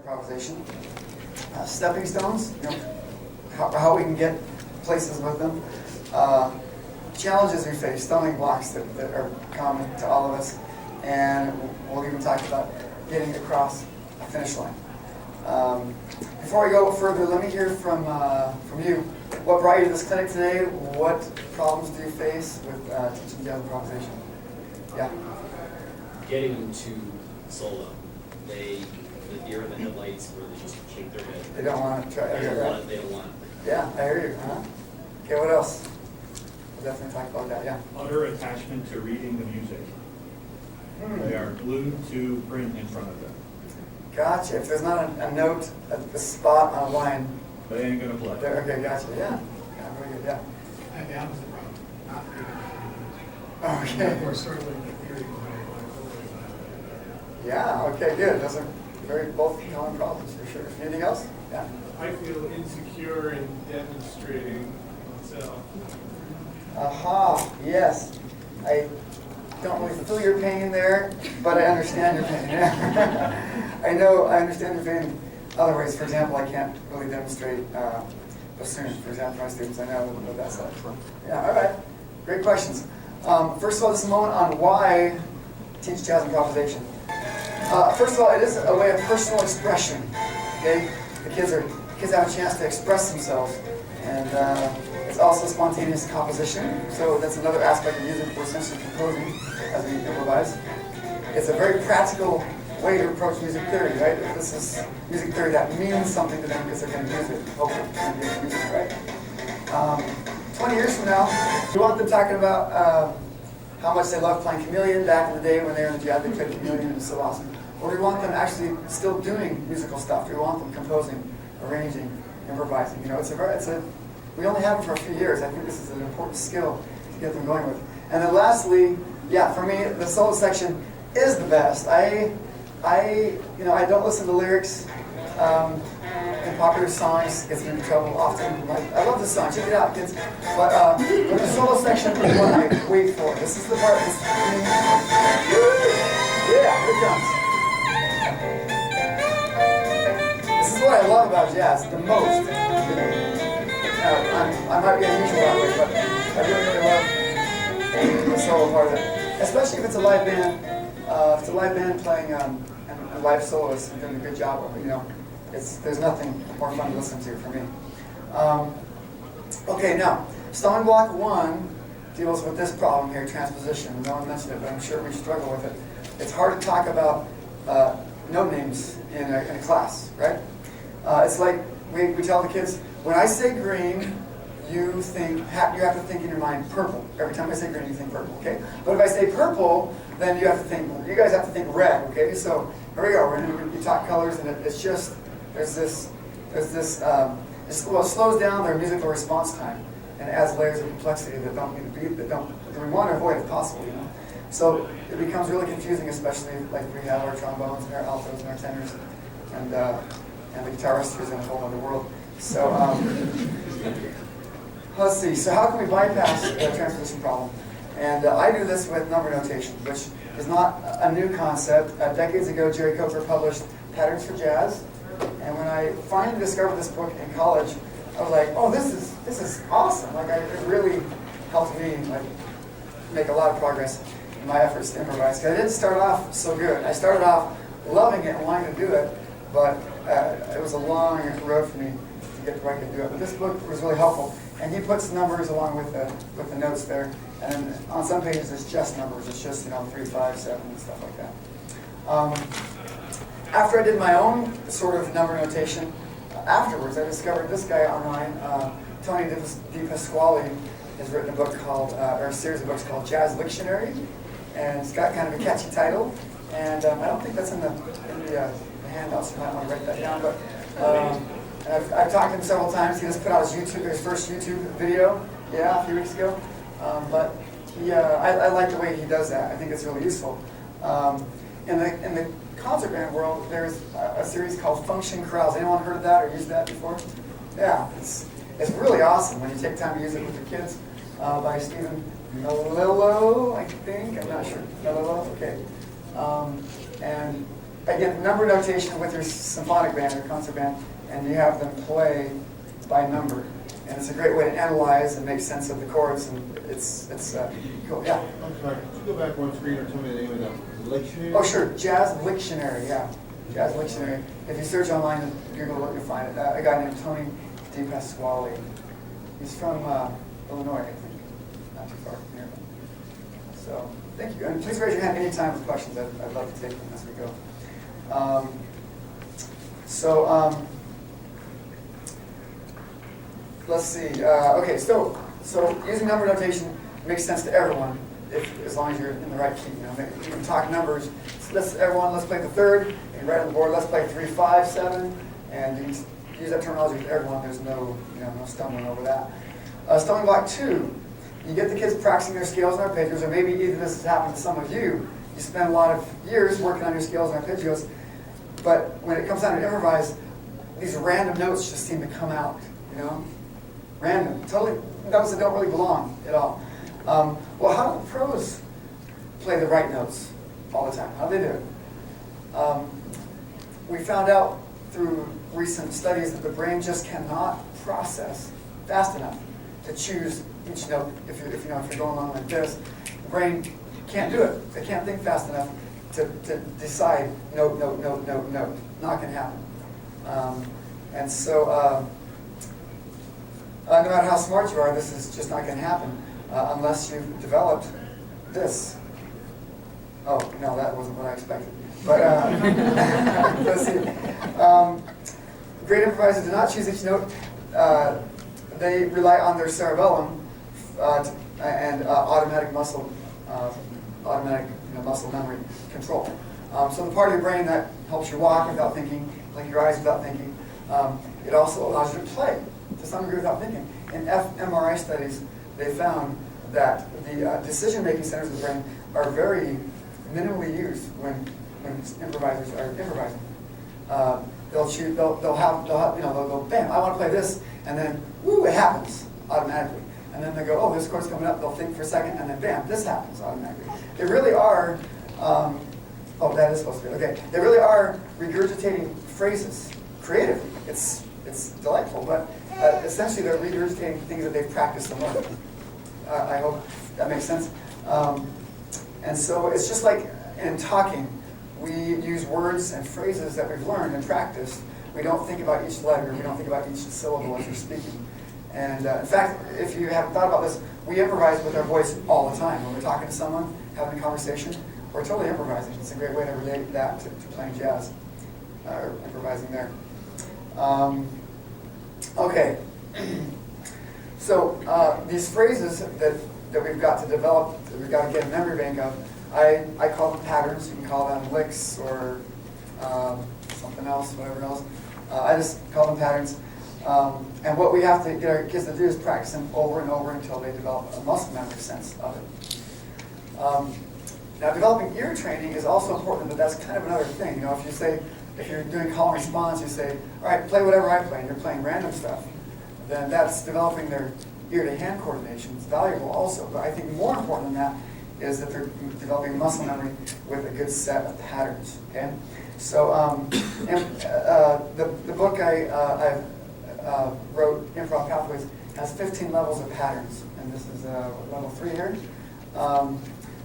improvisation. Stepping stones, how we can get places with them. Challenges we face, stumbling blocks that are common to all of us. And we'll even talk about getting across a finish line. Before we go further, let me hear from you. What brought you to this clinic today? What problems do you face with teaching jazz improvisation? Yeah? Getting them to solo. The deer in the headlights where they just shake their head. They don't want to try. They don't want it. Yeah, I hear you. Okay, what else? We'll definitely talk about that, yeah. Utter attachment to reading the music. They are glued to print in front of them. Gotcha. If there's not a note at the spot on a line, They ain't gonna play. okay, gotcha. Yeah, very good. Yeah. I have the opposite problem, not reading. Okay. Or certainly the theory behind Yeah. Okay. Good. Those are both common problems for sure. Anything else? Yeah. I feel insecure in demonstrating myself. Aha. Yes. I don't really feel your pain there, but I understand your pain. Yeah. I understand your pain. Other ways, for example, I can't really demonstrate bassoon, for example, for my students. I know what that's like. Yeah, all right. Great questions. First of all, just a moment on why teach jazz improvisation. First of all, it is a way of personal expression. Okay, the kids have a chance to express themselves, and it's also spontaneous composition. So that's another aspect of music. We're essentially composing as we improvise. It's a very practical way to approach music theory, right? This is music theory that means something to them because they're going to use it. Hopefully, they're going to use it, right? 20 years from now, we want them talking about how much they love playing chameleon back in the day when they were in the jazz. They played chameleon, and it was so awesome. Or do we want them actually still doing musical stuff? Do we want them composing, arranging, improvising? We only have it for a few years. I think this is an important skill to get them going with. And then lastly, yeah, for me, the solo section is the best. I don't listen to lyrics in popular songs. Gets me into trouble often. I love this song. Check it out, kids. But the solo section is what I wait for. This is the part that's yeah, here it comes. This is what I love about jazz the most. I might be unusual that way, but I really love the solo part of it. Especially if it's a live band. If it's a live band playing and a live soloist and doing a good job of it, there's nothing more fun to listen to for me. Okay, now, stumbling block 1 deals with this problem here, transposition. No one mentioned it, but I'm sure we struggle with it. It's hard to talk about note names in a class, right? It's like we tell the kids, when I say green, you have to think in your mind purple. Every time I say green, you think purple, okay? But if I say purple, then you guys have to think red, okay? So here we go. We talk colors, and it slows down their musical response time and adds layers of complexity that we want to avoid if possible, So it becomes really confusing, especially like we have our trombones and our altos and our tenors, and the guitarist who's in a whole other world. So let's see. So how can we bypass the transposition problem? And I do this with number notation, which is not a new concept. Decades ago, Jerry Coker published Patterns for Jazz, and when I finally discovered this book in college, I was like, "Oh, this is awesome!" It really helped me make a lot of progress in my efforts to improvise. Because I didn't start off so good. I started off loving it and wanting to do it, but it was a long road for me to get to where I could do it. But this book was really helpful, and he puts numbers along with the notes there. And on some pages, it's just numbers. It's just 3, 5, 7, and stuff like that. After I did my own sort of number notation, afterwards I discovered this guy online, Tony DiPasquale, has written a book called, or a series of books called Jazz Dictionary, and it's got kind of a catchy title. And I don't think that's in the handout, so you might want to write that down. But I've talked to him several times. He just put out his first YouTube video, a few weeks ago. But I like the way he does that. I think it's really useful. In the concert band world, there's a series called Function Chorales. Anyone heard of that or used that before? Yeah, it's really awesome when you take time to use it with your kids. By Stephen Melillo, I think. I'm not sure. Melillo, okay. And again, number notation with your symphonic band or concert band, and you have them play by number. And it's a great way to analyze and make sense of the chords, and it's cool. Yeah. I'm sorry, could you go back one screen or tell me the name of that lectionary? Oh, sure. Jazz Lictionary, yeah. Jazz Lictionary. If you search online and Google it, you'll find it. A guy named Tony DePasquale. He's from Illinois, I think. Not too far from here. So, thank you. And please raise your hand anytime with questions. I'd love to take them as we go. Let's see. Okay, so using number notation makes sense to everyone, as long as you're in the right key. You can talk numbers. So let's play the third. And right on the board, let's play 3, 5, 7, and you can use that terminology with everyone. There's no stumbling over that. Stumbling block 2. You get the kids practicing their scales and arpeggios, or maybe even this has happened to some of you. You spend a lot of years working on your scales and arpeggios, but when it comes time to improvise, these random notes just seem to come out, Random, totally, notes that don't really belong at all. Well, how do the pros play the right notes all the time? How do they do it? We found out through recent studies that the brain just cannot process fast enough to choose each note. If you're going along like this, the brain can't do it. It can't think fast enough to decide note. Not going to happen. And so, no matter how smart you are, this is just not going to happen unless you've developed this. Oh, no, that wasn't what I expected. But let's see. Great improvisers do not choose each note. They rely on their cerebellum and automatic muscle memory control. So the part of your brain that helps you walk without thinking, like your eyes without thinking, it also allows you to play to some degree without thinking. In fMRI studies, they found that the decision-making centers of the brain are very minimally used when improvisers are improvising. They'll go, bam, I want to play this, and then, woo, it happens automatically. And then they go, oh, this chord's coming up, they'll think for a second, and then bam, this happens automatically. They really are, oh, that is supposed to be, okay. They really are regurgitating phrases creatively. It's delightful, but essentially they're regurgitating things that they've practiced and learned. I hope that makes sense. And so it's just like in talking, we use words and phrases that we've learned and practiced. We don't think about each letter, we don't think about each syllable as we're speaking. And in fact, if you haven't thought about this, we improvise with our voice all the time. When we're talking to someone, having a conversation, we're totally improvising. It's a great way to relate that to playing jazz, or improvising there. Okay, so these phrases that we've got to develop, that we've got to get a memory bank of, I call them patterns. You can call them licks or something else, whatever else. I just call them patterns. And what we have to get our kids to do is practice them over and over until they develop a muscle memory sense of it. Now, developing ear training is also important, but that's kind of another thing. If you're doing call and response, you say, all right, play whatever I play, and you're playing random stuff, then that's developing their ear-to-hand coordination. It's valuable also, but I think more important than that is that they're developing muscle memory with a good set of patterns. Okay, so the book I wrote, Improv Pathways, has 15 levels of patterns, and this is level 3 here.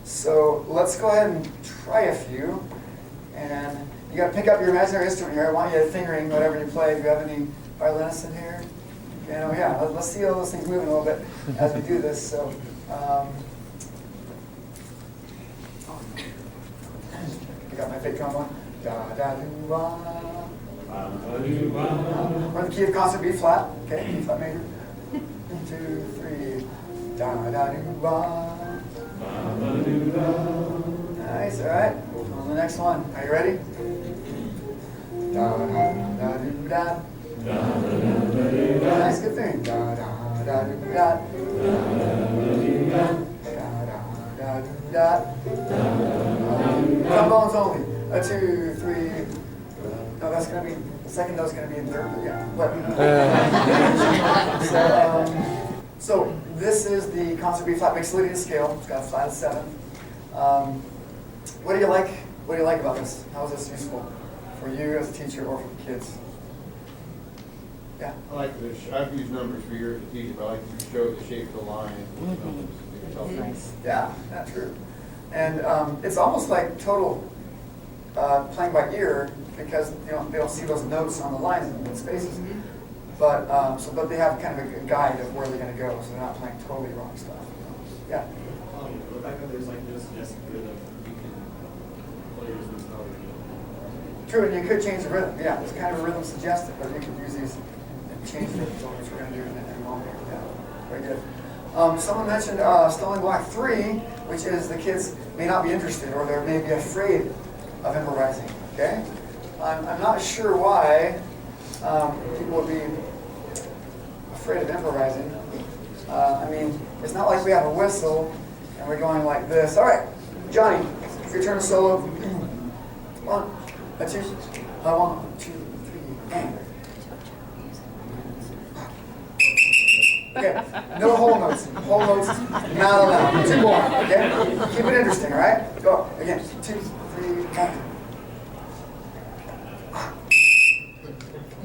So let's go ahead and try a few, and you got to pick up your imaginary instrument here. I want you fingering whatever you play. Do you have any violinists in here? Yeah. Let's see all those things moving a little bit as we do this. So. I got my fake trombone. Da da do wah. Or the key of concert B flat. Okay, B flat major. 1, 2, 3. Da da do wah. Nice. All right. On the next one. Are you ready? Da da da do da. Nice, good thing. Da da da do da. Trombones only. 2, 3. No, that's going to be, the second note's going to be in third. Yeah. So this is the concert B flat mixolydian scale. It's got a flat of 7. What do you like What do you like about this? How is this useful for you as a teacher or for the kids? Yeah. I like this. I've used numbers for years to teach, but I like to show the shape of the line. Nice. Yeah, that's true. And it's almost like total playing by ear because they don't see those notes on the lines and spaces. But but they have kind of a guide of where they're going to go, so they're not playing totally wrong stuff. Yeah. The fact that there's like no suggested rhythm, you can players would probably. True, and you could change the rhythm. Yeah, there's kind of a rhythm suggested, but you can use these and change it. So what we're going to do in a moment. Yeah, very good. Someone mentioned stumbling block 3, which is the kids may not be interested or they may be afraid of improvising. Okay, I'm not sure why people would be afraid of improvising. I mean, it's not like we have a whistle and we're going like this. All right, Johnny, it's your turn to solo. 1, 2, 1, 2, 3, and. Okay, no whole notes. Whole notes not allowed. 2 more, okay? Keep it interesting, all right? Go. Again, 2, 3, and.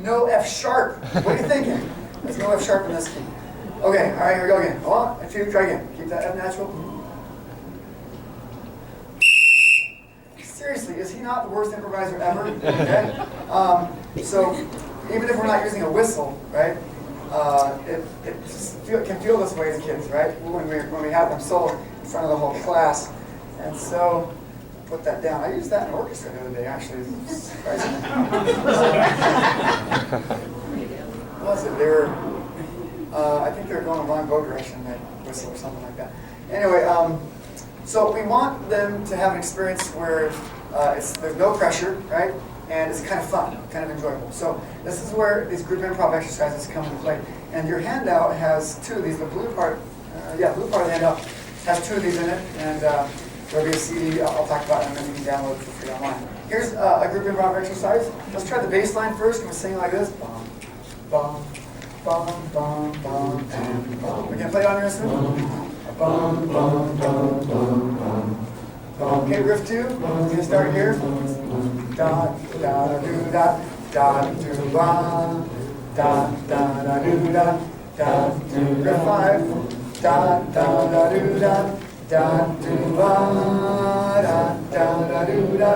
No F sharp. What are you thinking? There's no F sharp in this key. Okay, all right, here we go again. 1, 2, try again. Keep that F natural. Seriously, is he not the worst improviser ever? Okay? So even if we're not using a whistle, right? It can feel this way to kids, right? When we have them solo in front of the whole class. And so, put that down. I used that in orchestra the other day, actually. Surprisingly. What was it? They were, I think they were going the wrong bow direction, that whistle or something like that. Anyway, so we want them to have an experience where there's no pressure, right? And it's kind of fun, kind of enjoyable. So this is where these group improv exercises come into play. And your handout has 2 of these. The blue part, blue part of the handout has 2 of these in it. And there'll be a CD I'll talk about, and then you can download it for free online. Here's a group improv exercise. Let's try the bass line first, and we'll sing like this. Bum, bum, bum, bum, bum, bum, bum. We can play it on your instrument. Bum, bum, bum, bum, bum. Okay, riff 2. We're going to start here. Da da do da da do ba da da da do da da do. Riff 5. Da da da do da da do ba da da da do da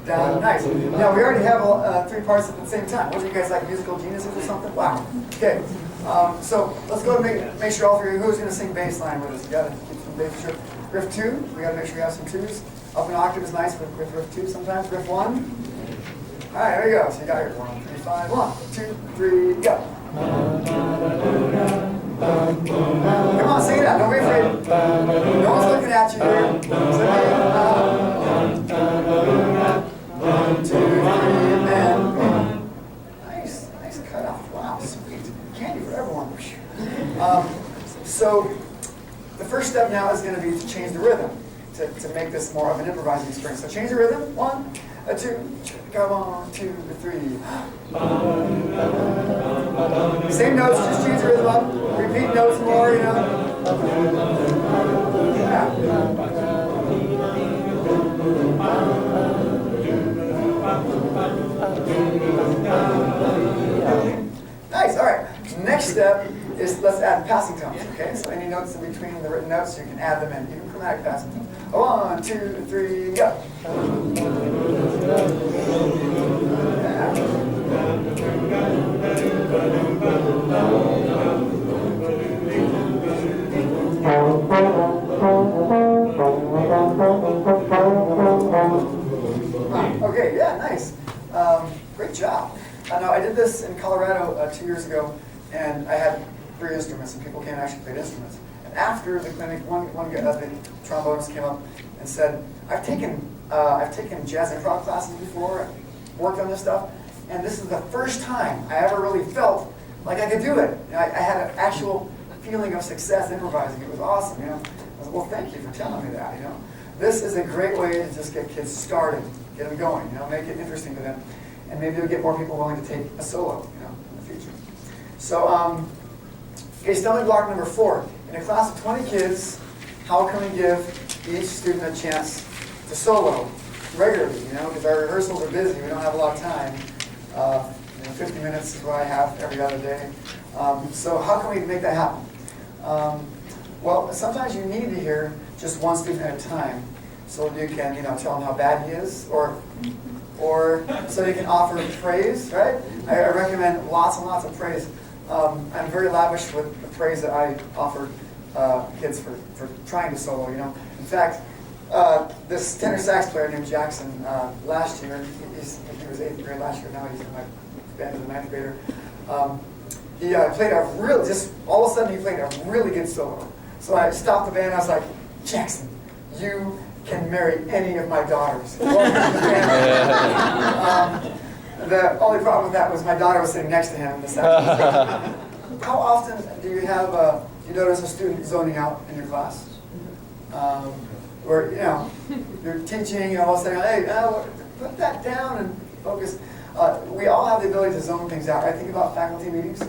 da. Nice. Now we already have 3 parts at the same time. What are you guys like, musical geniuses or something? Wow. Okay. So let's go to make sure all 3. Who's going to sing bass line with us? You got to keep some bass. Sure. Riff 2. We got to make sure we have some 2s. Up an octave is nice with riff 2 sometimes. Riff 1. All right, there you go. So you got your 1, 3, 5. 1, 2, 3, go. Come on, sing it out. Don't be afraid. No one's looking at you here. Sing it out. 1, 2, 3, and nice cutoff. Wow, sweet. Candy for everyone. So the first step now is going to be to change the rhythm. To make this more of an improvising experience. So change the rhythm. 1, 2, go 1, 2, 3. Same notes, just change the rhythm up. Repeat notes more, you know. Yeah. Nice, all right. Next step is let's add passing tones, okay? So any notes in between the written notes, you can add them in, even chromatic passing tones. 1, 2, 3, go. Yeah. Okay, yeah, nice. Great job. Now, I did this in Colorado 2 years ago, and I had 3 instruments, and people came and actually played instruments. And after the clinic, one guy, the trombonist came up and said, I've taken jazz improv classes before, and worked on this stuff, and this is the first time I ever really felt like I could do it. You know, I had an actual feeling of success improvising. It was awesome, you know. I said, well, thank you for telling me that, you know. This is a great way to just get kids started, get them going, you know, make it interesting to them. And maybe you'll get more people willing to take a solo, you know, in the future. So, okay, stumbling block number 4. In a class of 20 kids, how can we give each student a chance to solo regularly, because our rehearsals are busy. We don't have a lot of time. 50 minutes is what I have every other day. So how can we make that happen? Well, sometimes you need to hear just one student at a time, so you can, tell them how bad he is, or so you can offer praise, right? I recommend lots and lots of praise. I'm very lavish with the praise that I offer kids for trying to solo. In fact, this tenor sax player named Jackson last year, he was 8th grade last year. Now he's in my band as a 9th grader. He played just all of a sudden he played a really good solo. So I stopped the band and I was like, Jackson, you can marry any of my daughters. The only problem with that was my daughter was sitting next to him. How often do you have you notice a student zoning out in your class? Or you're teaching, all of a sudden, hey, put that down and focus. We all have the ability to zone things out. I think about faculty meetings.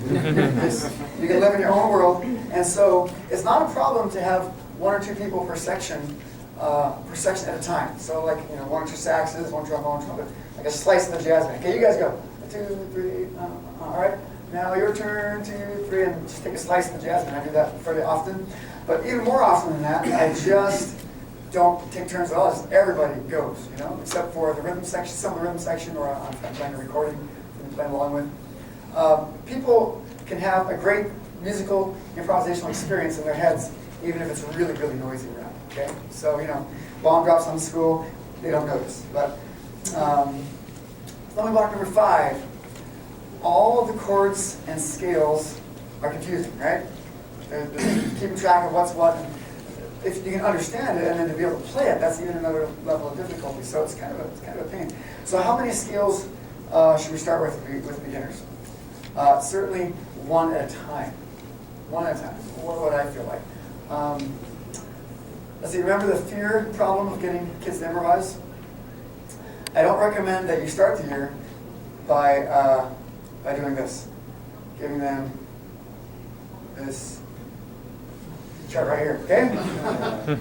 You can live in your own world, and so it's not a problem to have 1 or 2 people per section at a time. So like 1 or 2 saxes, 1 trombone, 1 trumpet, like a slice of the jazz band. Okay, you guys go. 2, 3. All right. Now your turn. 2, 3, and just take a slice of the jazz band. I do that fairly often, but even more often than that, I just don't take turns at all. Just everybody goes, except for the rhythm section, some of the rhythm section, or I'm playing a recording I'm playing along with. People can have a great musical improvisational experience in their heads, even if it's really, really noisy around. Okay, so bomb drops on the school, they don't notice. But stumbling block number 5. All of the chords and scales are confusing, right? They're keeping track of what's what. If you can understand it and then to be able to play it, that's even another level of difficulty. So it's kind of a pain. So how many scales should we start with beginners? Certainly 1 at a time. 1 at a time. What would I feel like? Let's see. Remember the fear problem of getting kids to improvise? I don't recommend that you start the year by doing this, giving them this chart right here, okay?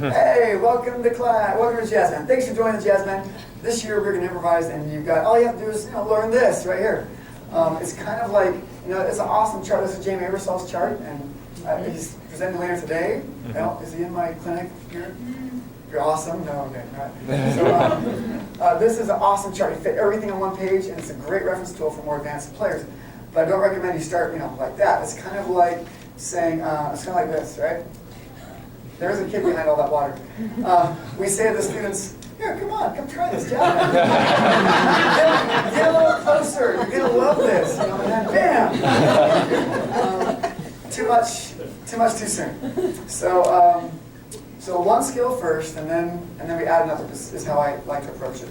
Hey, welcome to class. Welcome to Jazz Band. Thanks for joining the Jazz Band. This year we're going to improvise, and you've got all you have to do is learn this right here. It's kind of like it's an awesome chart. This is Jamie Aebersold's chart, and he's presenting later today. Is he in my clinic here? You're awesome. No, okay, all right. So this is an awesome chart. You fit everything on one page, and it's a great reference tool for more advanced players. But I don't recommend you start like that. It's kind of like saying it's kind of like this, right? There's a kid behind all that water. We say to the students, here, come try this job. Get a little closer. You're going to love this. And then bam! Too much too soon. So 1 skill first, and then we add another. This is how I like to approach it.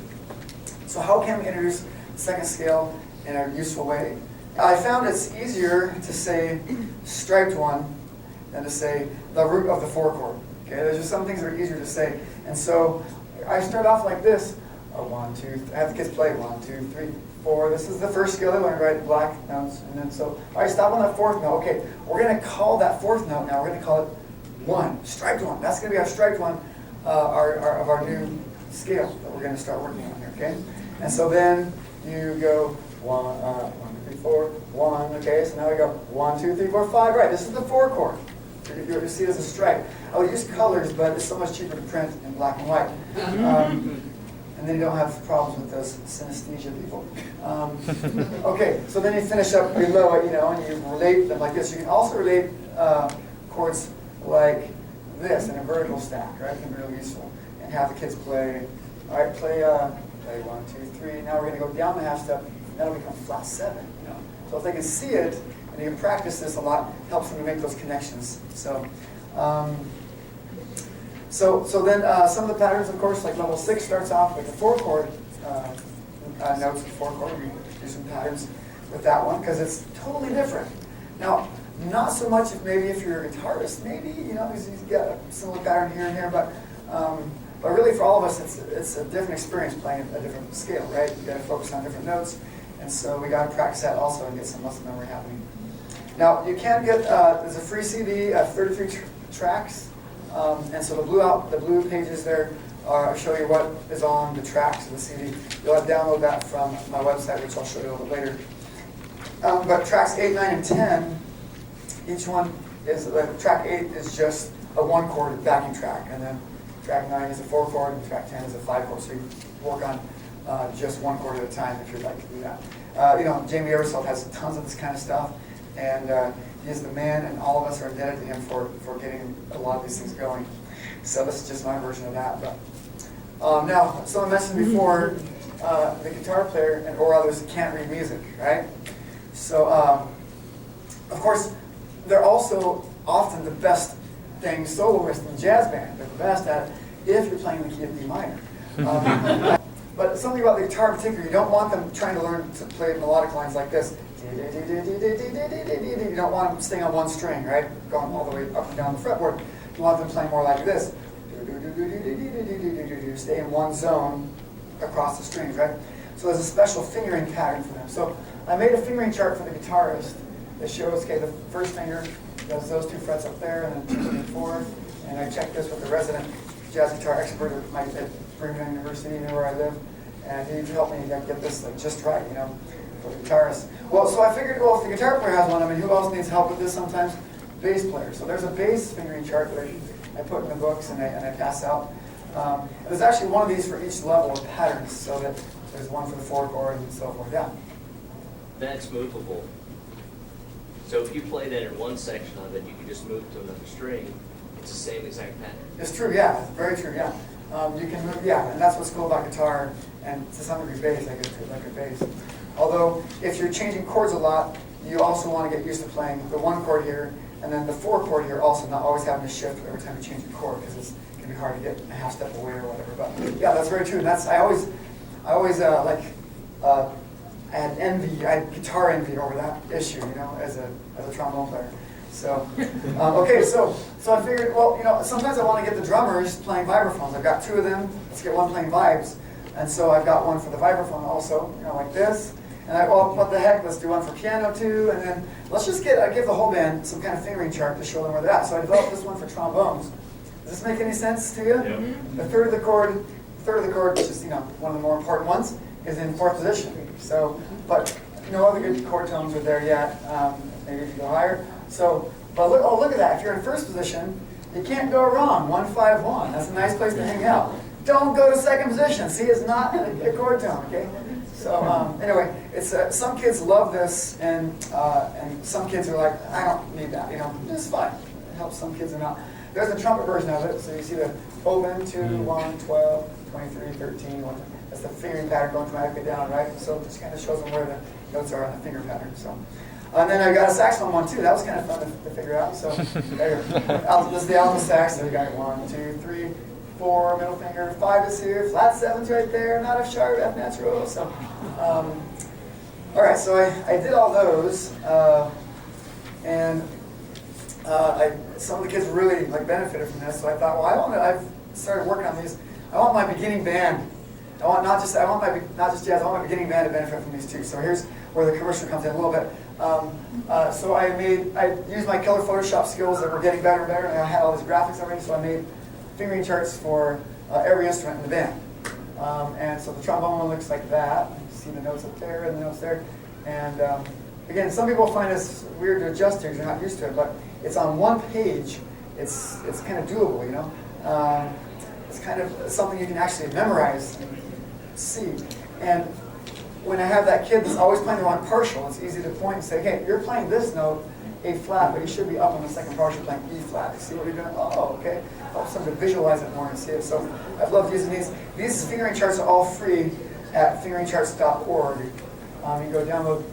So how can we introduce the 2nd scale in a useful way? I found it's easier to say striped 1 than to say the root of the 4 chord. Okay, there's just some things that are easier to say. And so I start off like this. 1, 2, I have the kids play 1, 2, 3, 4. This is the first skill they learn, right? Black notes. And then so I stop on that 4th note. Okay, we're going to call that 4th note now. We're going to call it 1, striped 1. That's going to be our striped 1 of our new scale that we're going to start working on here. Okay, and so then you go 1, 1, 2, 3, 4, 1. Okay, so now we go 1, 2, 3, 4, 5. Right, this is the 4 chord. You see it as a stripe. I would use colors, but it's so much cheaper to print in black and white. And then you don't have problems with those synesthesia people. Okay, so then you finish up below it, and you relate them like this. You can also relate chords like this in a vertical stack, right? It can be really useful. And have the kids play. All right, play 1, 2, 3. Now we're going to go down the half step. That'll become flat 7. So if they can see it and you can practice this a lot, it helps them to make those connections. So then some of the patterns, of course, like level 6 starts off with the 4 chord notes of the 4 chord. We do some patterns with that one because it's totally different. Now, not so much if you're a guitarist, maybe you got a similar pattern here and here, but really for all of us, it's a different experience playing a different scale, right? You got to focus on different notes, and so we got to practice that also and get some muscle memory happening. Now, you can get there's a free CD of 33 tracks, and so the blue pages there show you what is on the tracks of the CD. You'll have to download that from my website, which I'll show you a little bit later. But tracks 8, 9, and 10, each one is, track 8 is just a 1-chord backing track, and then track 9 is a 4-chord, and track 10 is a 5-chord. So you work on just 1 chord at a time if you'd like to do that. Jamie Everseld has tons of this kind of stuff, and he is the man, and all of us are indebted to him for getting a lot of these things going. So this is just my version of that. But now, someone mentioned before, the guitar player and or others can't read music, right? So, of course, they're also often the best thing soloists in jazz band. They're the best at it if you're playing the key of D minor. But something about the guitar in particular, you don't want them trying to learn to play melodic lines like this. You don't want them staying on one string, right? Going all the way up and down the fretboard. You want them playing more like this. Stay in one zone across the strings, right? So there's a special fingering pattern for them. So I made a fingering chart for the guitarist that shows, okay, the first finger does those 2 frets up there, and then 2 and 4. And I checked this with the resident jazz guitar expert at Brigham University, where I live, and he helped me get this just right, for the guitarist. Well, so I figured, well, if the guitar player has one, I mean, who else needs help with this sometimes? Bass player. So there's a bass fingering chart that I put in the books and I pass out. There's actually one of these for each level of patterns, so that there's one for the 4-chord and so forth. Yeah. That's movable. So if you play that in one section of it, you can just move to another string. It's the same exact pattern. It's true, yeah. It's very true, yeah. You can move, yeah, and that's what's cool about guitar, and to some degree bass, I guess, like a bass. Although, if you're changing chords a lot, you also want to get used to playing the 1 chord here, and then the 4 chord here also, not always having to shift every time you change a chord, because it can be hard to get a half step away or whatever. But yeah, that's very true. And that's I always I had guitar envy over that issue, as a trombone player. So, okay, so I figured, well, sometimes I want to get the drummers playing vibraphones. I've got 2 of them. Let's get one playing vibes. And so I've got one for the vibraphone also, like this. And what the heck, let's do one for piano too. And then let's just give the whole band some kind of fingering chart to show them where they're at. So I developed this one for trombones. Does this make any sense to you? Yep. The third of the chord, which is one of the more important ones, is in 4th position. So, but no other good chord tones are there yet. Maybe if you go higher. So, but look at that. If you're in 1st position, you can't go wrong. 1-5-1. That's a nice place to hang out. Don't go to 2nd position. See, it's not a chord tone. Okay. So anyway, it's some kids love this, and some kids are like, I don't need that. It's fine. It helps some kids or not. There's a trumpet version of it. So you see the open 2, 1, 12, 23, 13. 1. That's the fingering pattern going automatically down, right? So it just kind of shows them where the notes are on the finger pattern. So. And then I got a saxophone one too. That was kind of fun to figure out. So there you go. This is the alto sax. So we got 1, 2, 3, 4, middle finger. 5 is here. Flat 7's right there. Not F sharp, F natural. So, all right. So I did all those, and some of the kids really benefited from this. So I thought, well, I've started working on these. I want my beginning band. I want not just jazz. I want my beginning band to benefit from these too. So here's where the commercial comes in a little bit. So I used my killer Photoshop skills that were getting better and better, and I had all these graphics already, so I made fingering charts for every instrument in the band. And so the trombone one looks like that. You see the notes up there and the notes there. And again, some people find this weird to adjust to because you're not used to it, but it's on one page. It's kind of doable, It's kind of something you can actually memorize and see. And when I have that kid that's always playing the wrong partial, it's easy to point and say, hey, you're playing this note, A flat, but you should be up on the 2nd partial playing E flat. You see what you're doing? Oh, okay. Helps them to visualize it more and see it. So I've loved using these. These fingering charts are all free at fingeringcharts.org. You can go download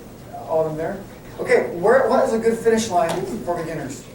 all of them there. Okay, what is a good finish line for beginners?